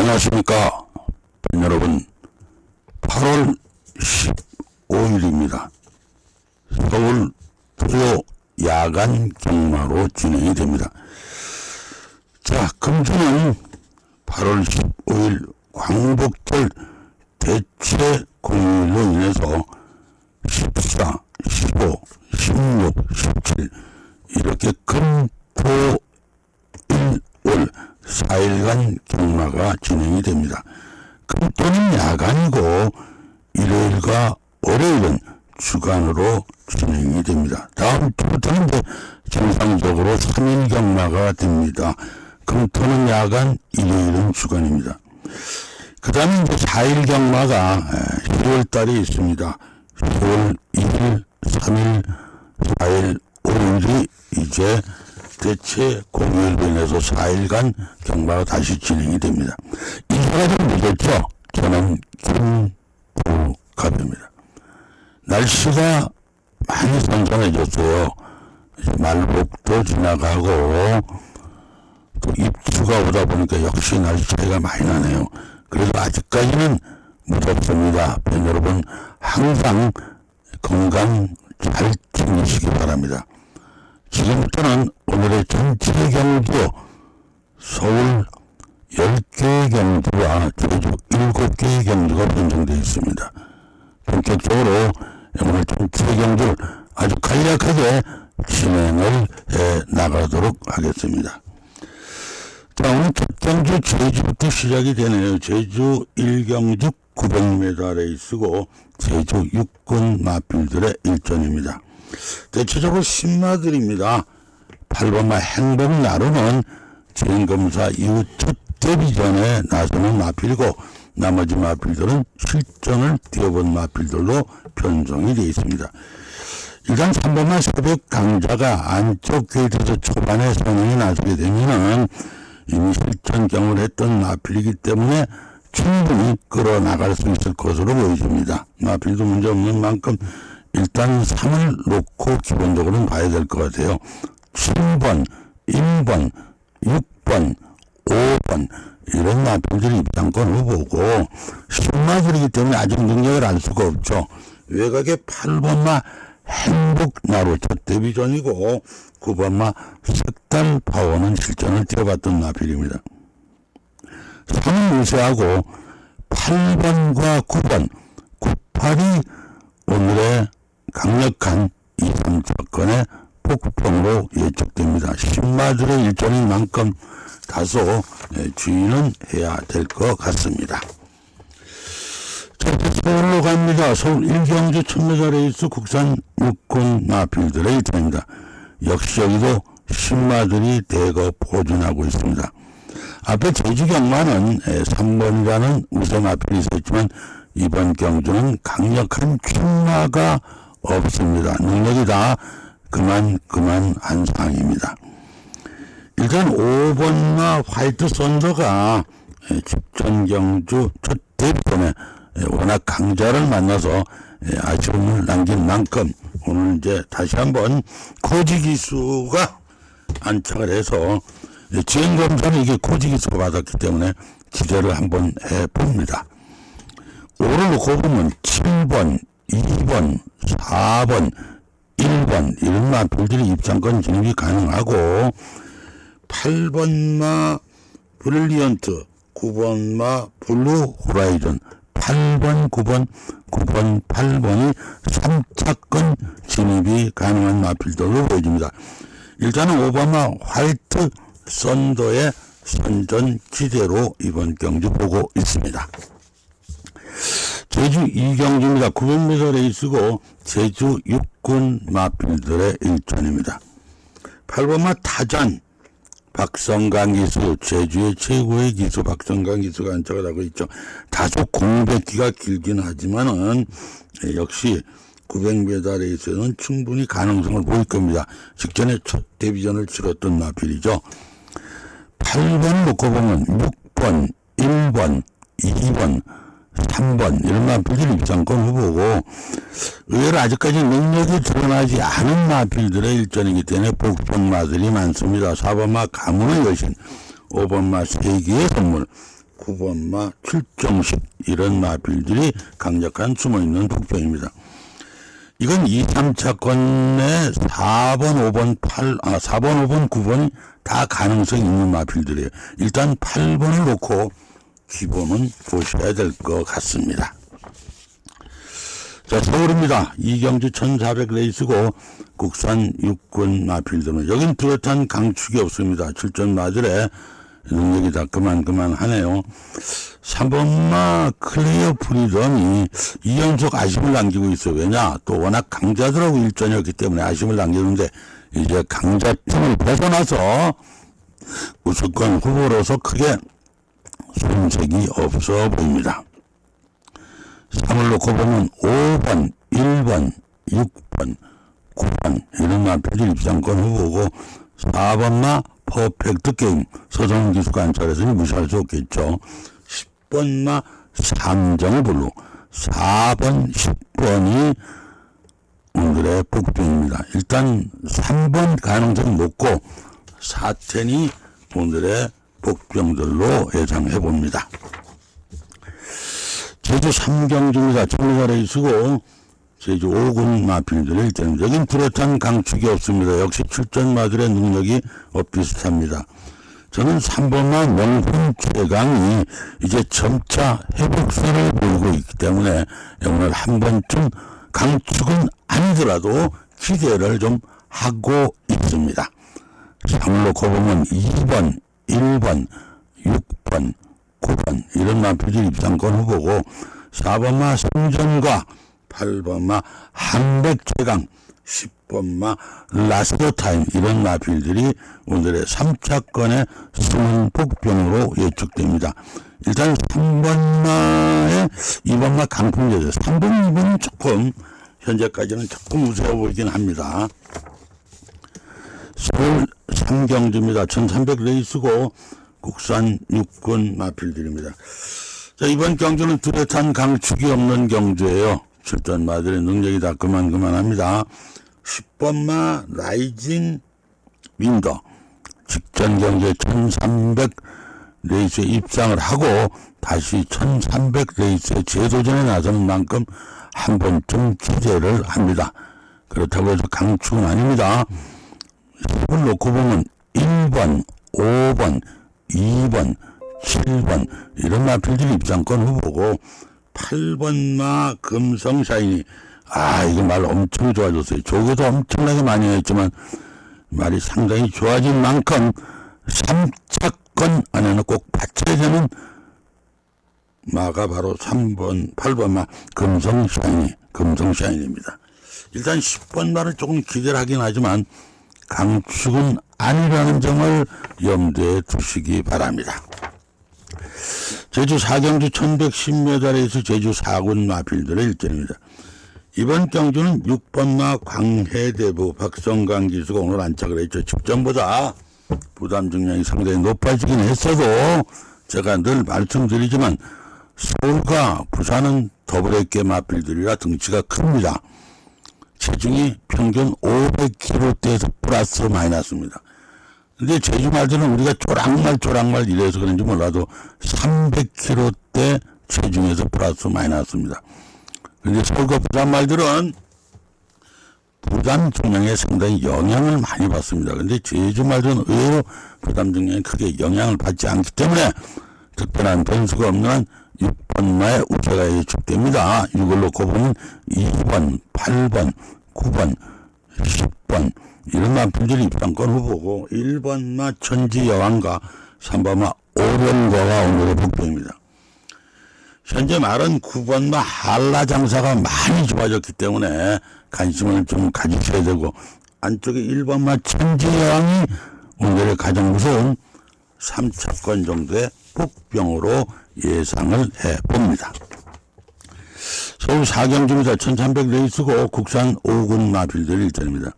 안녕하십니까 여러분. 8월 15일입니다. 서울 토요 야간 경마로 진행이 됩니다. 자, 금주는 8월 15일 광복절 대체 공휴일로 인해서 14, 15, 16, 17 이렇게 금, 토, 일, 월 4일간 경마가 진행이 됩니다. 금토는 야간이고 일요일과 월요일은 주간으로 진행이 됩니다. 다음 주부터는 이제 정상적으로 3일 경마가 됩니다. 금토는 야간, 일요일은 주간입니다. 그 다음에 이제 4일 경마가 10월 달에 있습니다. 10월 2일, 3일, 4일, 5일이 이제 대체 공휴일로 인해서 4일간 경마가 다시 진행이 됩니다. 인사가 좀 늦었죠? 저는 김부갑입니다. 날씨가 많이 선선해졌어요. 말복도 지나가고 또 입추가 오다 보니까 역시 날씨 차이가 많이 나네요. 그래서 아직까지는 무덥습니다. 여러분 항상 건강 잘 챙기시기 바랍니다. 지금부터는 오늘의 전체 경주 서울 10개의 경주와 제주 7개의 경주가 편성되어 있습니다. 본격적으로 오늘 전체 경주를 아주 간략하게 진행을 해 나가도록 하겠습니다. 자, 오늘 첫 경주 제주부터 시작이 되네요. 제주 1경주 900m 레이스고 제주 육군 마필들의 일전입니다. 대체적으로 신마들입니다. 8번마 행복나루는 주행검사 이후 첫 데뷔전에 나서는 마필이고 나머지 마필들은 실전을 뛰어본 마필들로 편성이 되어 있습니다. 일단 3번마 새벽 강자가 안쪽 게이트에서 초반에 선행이 나서게 되면은 이미 실전 경험을 했던 마필이기 때문에 충분히 끌어나갈 수 있을 것으로 보여집니다. 마필도 문제 없는 만큼 일단 3을 놓고 기본적으로는 봐야 될 것 같아요. 7번, 1번, 6번, 5번 이런 마필들이 입장권 후보고 신마들이기 때문에 아직 능력을 알 수가 없죠. 외곽에 8번마 행복나루 첫 데뷔전이고 9번마 색달 파워는 실전을 뛰어봤던 마필입니다. 3을 무시하고 8번과 9번, 98이 오늘의 강력한 2, 3차권의 폭풍으로 예측됩니다. 신마들의 일정인 만큼 다소 주의는 해야 될 것 같습니다. 자, 서울로 갑니다. 서울 1경주 1000m 레이스 국산 육군 마필들의 일정입니다. 역시 여기도 신마들이 대거 포진하고 있습니다. 앞에 제주 경마는 3번이라는 우선 마필이 있었지만 이번 경주는 강력한 출마가 없습니다. 능력이 다 그만한 상황입니다. 일단 5번마 화이트 썬더가 직전 경주 첫 데뷔전에 워낙 강자를 만나서 아쉬움을 남긴 만큼 오늘 이제 다시 한번 코지 기수가 안착을 해서 주행검사는 이게 코지 기수가 받았기 때문에 기대를 한번 해봅니다. 5를 놓고 보면 7번, 2번, 4번, 1번 이런 마필들이 입장권 진입이 가능하고 8번마 브릴리언트, 9번마 블루 호라이즌, 8번, 9번, 9번, 8번이 3차권 진입이 가능한 마필들로 보여집니다. 일단은 5번마 화이트 썬더의 선전 기대로 이번 경주 보고 있습니다. 제주 2경주입니다. 900m 레이스고 제주 육군 마필들의 일전입니다. 8번마 타잔 박성강 기수, 제주의 최고의 기수 박성강 기수가 안착을 하고 있죠. 다소 공백기가 길긴 하지만은 역시 900m 레이스에는 충분히 가능성을 보일 겁니다. 직전에 첫 데뷔전을 치렀던 마필이죠. 8번 놓고 보면 6번, 1번, 2번, 3번 이런 마필들 입장권 후보고 의외로 아직까지 능력이 드러나지 않은 마필들의 일전이기 때문에 복권마들이 많습니다. 4번마 가문의 여신, 5번마 세기의 선물, 9번마 출정식 이런 마필들이 강력한 숨어있는 복병입니다. 이건 2, 3차권에 4번, 5번, 4번, 5번, 9번이 다 가능성이 있는 마필들이에요. 일단 8번을 놓고 기본은 보셔야 될 것 같습니다. 자, 서울입니다. 이경주 1400 레이스고 국산 육군 마필들은 여긴 뚜렷한 강축이 없습니다. 출전 마들에 능력이 다 그만하네요. 3번마 클리어 프리덤이 2연속 아쉬움을 남기고 있어요. 왜냐? 또 워낙 강자들하고 일전이었기 때문에 아쉬움을 남겼는데 이제 강자팀을 벗어나서 우승권 후보로서 크게 손색이 없어 보입니다. 3을 놓고 보면 5번, 1번, 6번, 9번 이런 마필들 입상권 후보고 4번마 퍼펙트 게임 서정훈 기수 관찰에서는 무시할 수 없겠죠. 10번마 삼정 블루 4번 10번이 오늘의 복병입니다. 일단 3번 가능성 높고 4텐이 오늘의 복병들로 예상해 봅니다. 제주 3경주입니다. 천리가래 쓰고 제주 5군 마필들을 때는 여긴 뚜렷한 강축이 없습니다. 역시 출전마들의 능력이 비슷합니다. 저는 3번만 명훈 최강이 이제 점차 회복세를 보이고 있기 때문에 오늘 한 번쯤 강축은 아니더라도 기대를 좀 하고 있습니다. 3을 놓고 보면 2번, 1번, 6번, 9번 이런 마필들 입상권 후보고 4번마 성전과 8번마 한백최강 10번마 라스트 타임 이런 마필들이 오늘의 3차권의 숨은 복병으로 예측됩니다. 일단 3번마의 2번마 강풍제죠. 3번, 2번은 조금 현재까지는 조금 우세해 보이긴 합니다. 서울 3경주입니다. 1300 레이스고 국산 육군 마필들입니다. 자, 이번 경주는 뚜렷한 강축이 없는 경주예요. 출전마들의 능력이 다 그만합니다. 10번마 라이징 윈더 직전 경주에 1300 레이스에 입상을 하고 다시 1300 레이스에 재도전에 나서는 만큼 한 번쯤 기대를 합니다. 그렇다고 해서 강축은 아닙니다. 10을 놓고 보면 1번, 5번, 2번, 7번 이런 마필들이 입상권 후보고 8번마 금성샤인이 이거 말 엄청 좋아졌어요. 조교도 엄청나게 많이 했지만 말이 상당히 좋아진 만큼 3차권 안에는 꼭 받쳐야 되는 마가 바로 3번, 8번마 금성샤인입니다. 일단 10번마를 조금 기대를 하긴 하지만 강축은 아니라는 점을 염두에 두시기 바랍니다. 제주 4경주 1110m에서 제주 4군 마필들의 일전입니다. 이번 경주는 6번마 광해대부 박성강 기수가 오늘 안착을 했죠. 직전보다 부담 중량이 상당히 높아지긴 했어도 제가 늘 말씀드리지만 서울과 부산은 더블에게 마필들이라 등치가 큽니다. 체중이 평균 500kg대에서 플러스 마이너스입니다. 근데 제주 말들은 우리가 조랑말 이래서 그런지 몰라도 300kg대 체중에서 플러스 마이너스입니다. 근데 서울과 부산 말들은 부담 중량에 상당히 영향을 많이 받습니다. 근데 제주 말들은 의외로 부담 중량에 크게 영향을 받지 않기 때문에 특별한 변수가 없는 한 6번마의 우세가 예측됩니다. 6을 놓고 보면 2번, 8번, 9번, 10번 이런 마필들이 입상권 후보고 1번마 천지여왕과 3번마 오련거가 오늘의 복병입니다. 현재 말은 9번마 한라장사가 많이 좋아졌기 때문에 관심을 좀 가지셔야 되고 안쪽에 1번마 천지여왕이 오늘의 가장 무서운 3차권 정도의 복병으로 예상을 해봅니다. 서울 4경주입니다. 1300 레이스고 국산 5군 마필들 일전입니다.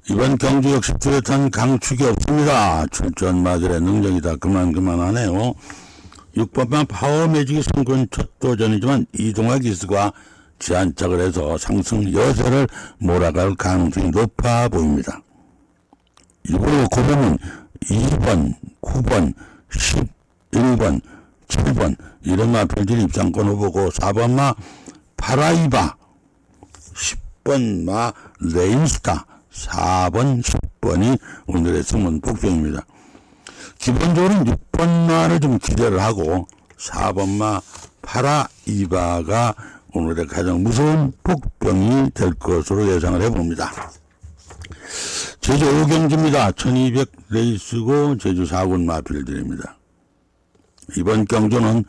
이번 경주 역시 뚜렷한 강축이 없습니다. 출전마들의 능력이 다 그만하네요. 6번만 파워매직이 승군 첫 도전이지만 이동화 기수가 재안착을 해서 상승 여세를 몰아갈 가능성이 높아 보입니다. 이걸 놓고 보면 2번, 9번, 11번, 8번 이런 마필들 입장권 후보고 4번 마 파라이바 10번 마 레인스타 4번 10번이 오늘의 승문 복병입니다. 기본적으로 6번 마를 좀 기대를 하고 4번 마 파라이바가 오늘의 가장 무서운 복병이 될 것으로 예상을 해봅니다. 제주 5경주입니다. 1200 레이스고 제주 4군 마필들입니다. 이번 경주는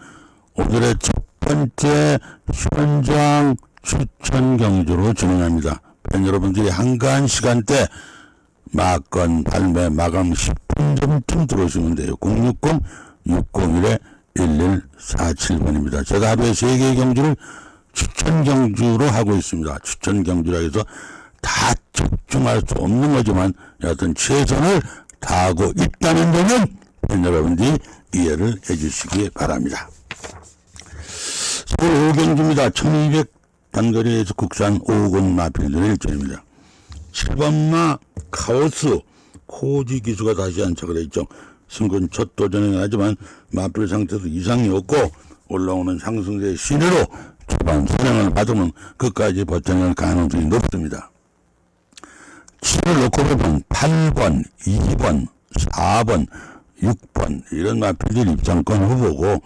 오늘의 첫 번째 현장 추천 경주로 진행합니다. 팬 여러분들이 한가한 시간대 마건 발매 마감 10분 전쯤 들어오시면 돼요. 060-601-1147번입니다. 제가 하루에 3개의 경주를 추천 경주로 하고 있습니다. 추천 경주라 해서 다 집중할 수 없는 거지만 여하튼 최선을 다하고 있다는 점은 팬 여러분들이 이해를 해주시기 바랍니다. 서울 5경주입니다. 1200 단거리에서 국산 5군 마필들의 일전입니다. 7번 마 카오스 코지 기수가 다시 안착을 했죠. 승근 첫 도전이긴 하지만 마필 상태도 이상이 없고 올라오는 상승세의 시내로 초반 선행을 받으면 끝까지 버텨낼 가능성이 높습니다. 7을 놓고 보면 8번, 2번, 4번, 6번 이런 마필들 입장권 후보고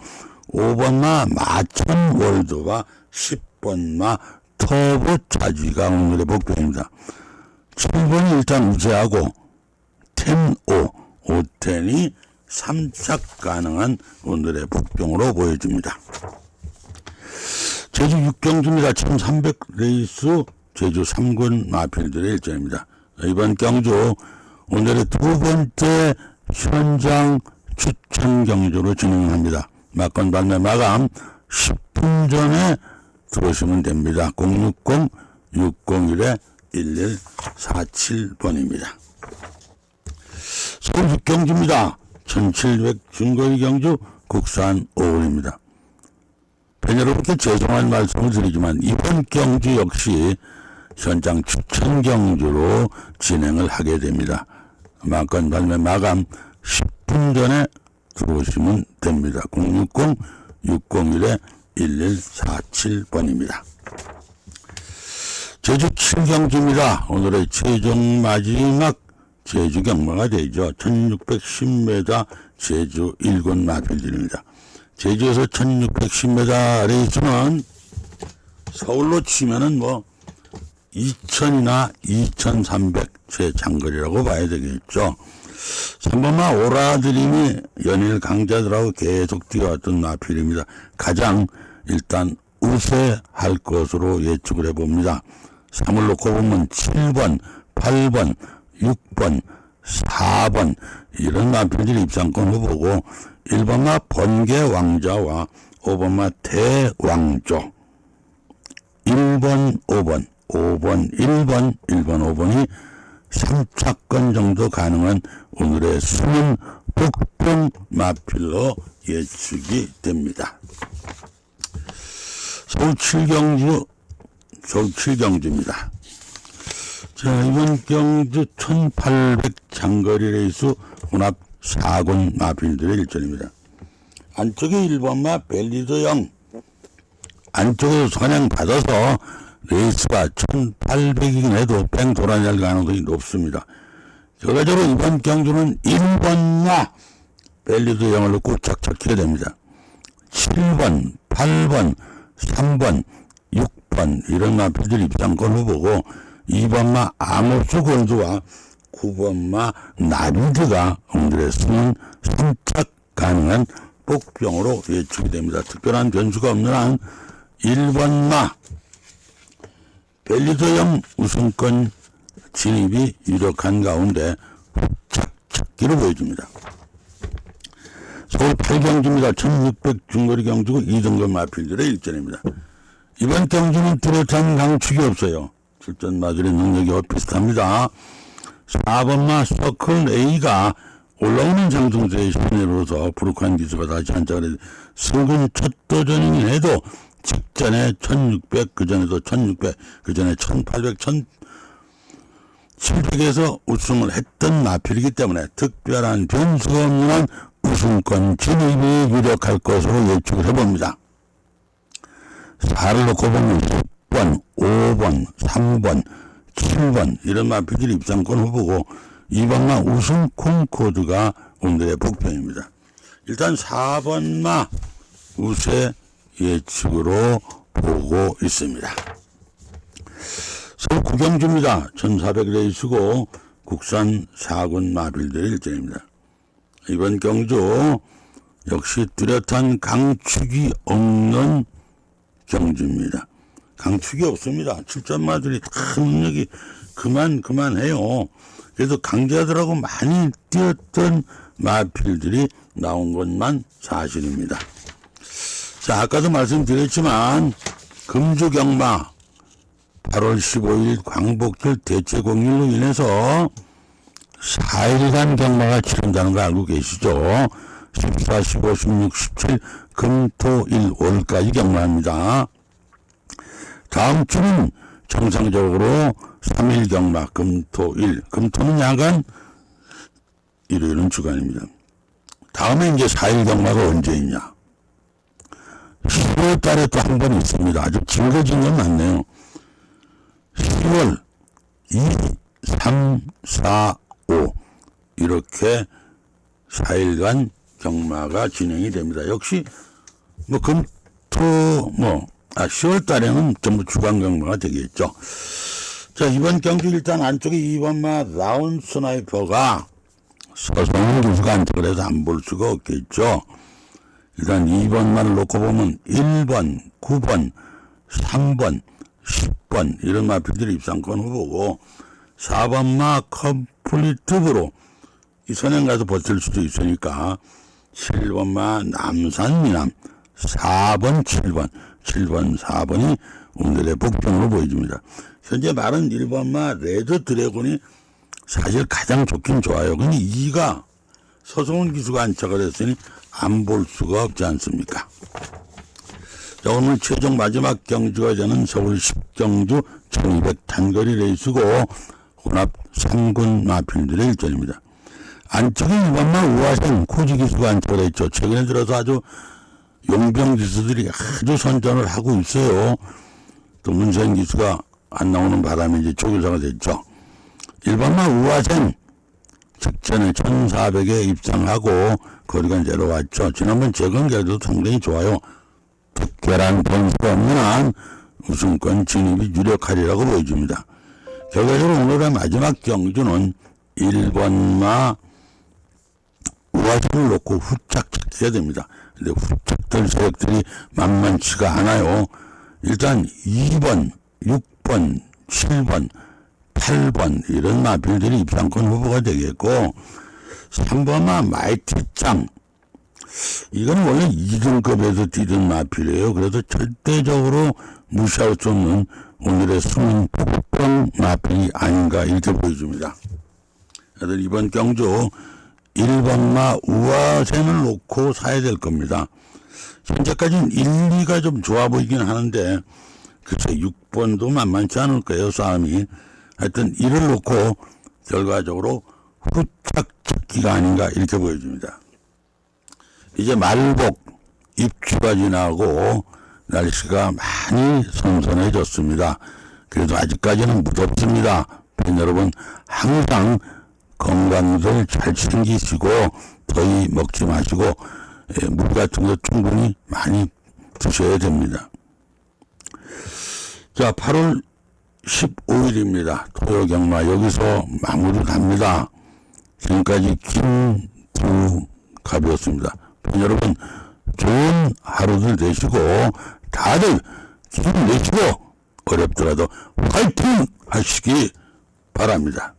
5번 마 마천 월드와 10번 마 터보 차지가 오늘의 복병입니다. 7번이 일단 우세하고 10-5, 510이 3착 가능한 오늘의 복병으로 보여집니다. 제주 6경주입니다. 1300 레이스 제주 3군 마필들의 일정입니다. 이번 경주 오늘의 두 번째 현장 추천 경주로 진행합니다. 막건 발매 마감 10분 전에 들어오시면 됩니다. 060-601-1147번입니다. 서울 6경주입니다. 1700 중거리 경주 국산 5월입니다. 팬 여러분께 죄송한 말씀을 드리지만 이번 경주 역시 현장 추천 경주로 진행을 하게 됩니다. 막건 발매 마감 10분 전에 들어오시면 됩니다. 060-601-1147번입니다. 제주 7경주입니다. 오늘의 최종 마지막 제주 경마가 되죠. 1610m 제주 1군 마필들입니다. 제주에서 1610m 레이스는 서울로 치면은 2000이나 2300 최장거리라고 봐야 되겠죠. 3번마 오라드림이 연일 강자들하고 계속 뛰어왔던 마필입니다. 가장 일단 우세할 것으로 예측을 해봅니다. 3을 놓고 보면 7번, 8번, 6번, 4번 이런 마필들이 입상권 후보고 1번마 번개왕자와 5번마 대왕조 1번, 5번, 5번, 1번, 1번, 5번이 3차권 정도 가능한 오늘의 숨은 복병 마필로 예측이 됩니다. 서울 7경주입니다. 자, 이번 경주 1800 장거리 레이스 혼합 4군 마필들의 일전입니다. 안쪽에 1번마 벨리드형 안쪽에서 선행받아서 레이스가 1800이긴 해도 뺑 돌아낼 가능성이 높습니다. 결과적으로 이번 경주는 1번마 벨리드형을 놓고 착착 치게 됩니다. 7번, 8번, 3번, 6번 이런 마필들 입장권 후보고 2번마 아모스 골드와 9번마 나비드가 오늘의 승은 3착 가능한 복병으로 예측이 됩니다. 특별한 변수가 없는 한 1번마 벨리드형 우승권 진입이 유력한 가운데 착착기로 보여집니다. 서울 8경주입니다. 1600 중거리 경주고 2등급 마필들의 일전입니다. 이번 경주는 뚜렷한 강축이 없어요. 출전 마술의 능력이 비슷합니다. 4번마 서클 A가 올라오는 상승세의 시내로서 부룩한 기수가 다시 한짝을 승근 첫 도전이긴 해도 직전에 1600, 그전에도 1600, 그전에 1800, 1700에서 우승을 했던 마필이기 때문에 특별한 변수가 없는 한 우승권 진입이 유력할 것으로 예측을 해봅니다. 4를 놓고 보면 10번, 5번, 3번, 7번 이런 마필들이 입상권 후보고 2번마 우승 콩코드가 오늘의 복평입니다. 일단 4번마 우세 예측으로 보고 있습니다. 서울 구경주입니다. 1400레이스고 국산 4군 마필들의 일정입니다. 이번 경주 역시 뚜렷한 강축이 없는 경주입니다. 강축이 없습니다. 7점마들이 다 능력이 그만해요. 그래서 강자들하고 많이 뛰었던 마필들이 나온 것만 사실입니다. 자, 아까도 말씀드렸지만 금주경마 8월 15일 광복절 대체공휴일로 인해서 4일간 경마가 치른다는 거 알고 계시죠? 14, 15, 16, 17 금토일 월까지 경마합니다. 다음 주는 정상적으로 3일 경마 금토일, 금토는 야간, 일요일은 주간입니다. 다음에 이제 4일 경마가 언제 있냐? 10월 달에 또 한 번 있습니다. 아주 길어진 건 맞네요. 10월 2, 3, 4, 5 이렇게 4일간 경마가 진행이 됩니다. 역시 뭐 금토 10월 달에는 전부 주간 경마가 되겠죠. 자, 이번 경주 일단 안쪽에 2번마 라운 스나이퍼가 서성훈 교수가 안쪽을 해서 안 볼 수가 없겠죠. 일단 2번만을 놓고 보면 1번, 9번, 3번, 10번 이런 마필들이 입상권 후보고 4번마 컴플리트브로 이 선행 가서 버틸 수도 있으니까 7번마 남산 미남 4번, 7번, 4번이 오늘의 복병으로 보여집니다. 현재 말은 1번마 레드 드래곤이 사실 가장 좋긴 좋아요. 근데 2가 서성훈 기수가 안착을 했으니 안 볼 수가 없지 않습니까? 자, 오늘 최종 마지막 경주가 되는 서울 10경주 1200 단거리 레이스고 혼합 3군 마필들의 일전입니다. 안쪽에 1번마 우아생 코지 기수가 안착을 했죠. 최근에 들어서 아주 용병 기수들이 아주 선전을 하고 있어요. 또 문세인 기수가 안 나오는 바람에 이제 조교사가 됐죠. 1번마 우아생 직전에 1400에 입상하고 거리가 내려왔죠. 지난번 재건결도 상당히 좋아요. 특별한 변수가 없는 한 우승권 진입이 유력하리라고 보여집니다. 결과적으로 오늘의 마지막 경주는 1번마 우아생을 놓고 후착 찾기가 됩니다. 근데 후착될 세력들이 만만치가 않아요. 일단 2번, 6번, 7번, 8번 이런 마필들이 입상권 후보가 되겠고 3번마 마이티짱 이건 원래 2등급에서 뛰던 마필이에요. 그래서 절대적으로 무시할 수 없는 오늘의 숨은 폭병 마필이 아닌가 이렇게 보여줍니다. 그래서 이번 경주 1번마 우아생을 놓고 사야 될 겁니다. 현재까지는 1, 2가 좀 좋아 보이긴 하는데 그쵸 6번도 만만치 않을 거예요 싸움이. 하여튼 이를 놓고 결과적으로 후착 찾기가 아닌가 이렇게 보여집니다. 이제 말복 입추가 지나고 날씨가 많이 선선해졌습니다. 그래도 아직까지는 무덥습니다. 팬 여러분 항상 건강들 잘 챙기시고 더위 먹지 마시고 물 같은 거 충분히 많이 드셔야 됩니다. 자, 8월 15일입니다. 토요경마 여기서 마무리 갑니다. 지금까지 김두갑이었습니다. 여러분 좋은 하루들 되시고 다들 힘내시고 어렵더라도 화이팅 하시기 바랍니다.